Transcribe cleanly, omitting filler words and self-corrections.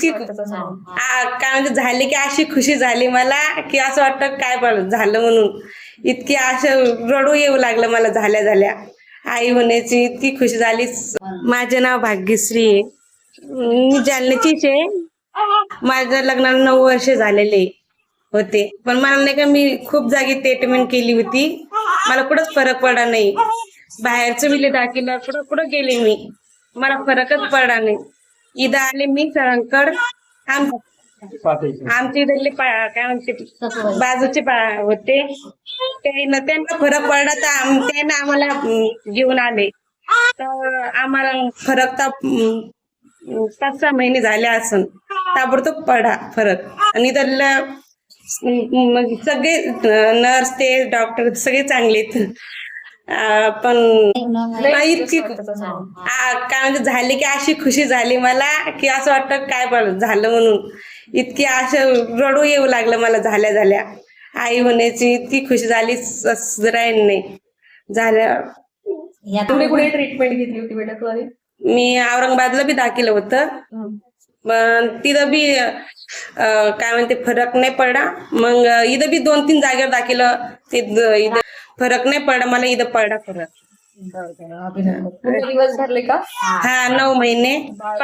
काय म्हणजे झाली की अशी खुशी झाली मला की असं वाटतं काय झालं म्हणून इतकी असं रडू येऊ लागलं मला झाल्या झाल्या आई होण्याची इतकी खुशी झाली. माझे नाव भाग्यश्री आहे. मी जालन्याचीच आहे. माझ्या लग्नाला 9 वर्ष झालेले होते, पण मला नाही का मी खूप जागी ट्रीटमेंट केली होती, मला कुठंच फरक पडला नाही. बाहेरचं विले दाखिला कुठं कुठं गेले मी, मला फरकच पडला नाही. इथं आले मी सरांकड. आमच्या इथले काय म्हणते बाजूचे होते त्यांना फरक पडला तर त्यांना आम्हाला घेऊन आले, तर आम्हाला फरक तर 5-6 महिने झाले असून ताबडतोब पडा फरक. आणि त्याला सगळे नर्स ते डॉक्टर सगळे चांगले पण इतकी काय म्हणजे झाली की अशी खुशी झाली मला की असं वाटतं काय झालं म्हणून इतकी असं रडू येऊ लागलं मला झाल्या झाल्या आई होण्याची इतकी खुशी झाली राहील नाही झाल्या. कुठे ट्रीटमेंट घेतली होती बेटा तू? मी औरंगाबादला बी दाखल होतं, पण तिथं बी काय म्हणते फरक नाही पडला. मग इथं बी 2-3 जागेवर दाखल ते इथं फरक नाही पडला, मला इथं पडला फरक. दिवस भरले का? हा 9 महिने. हा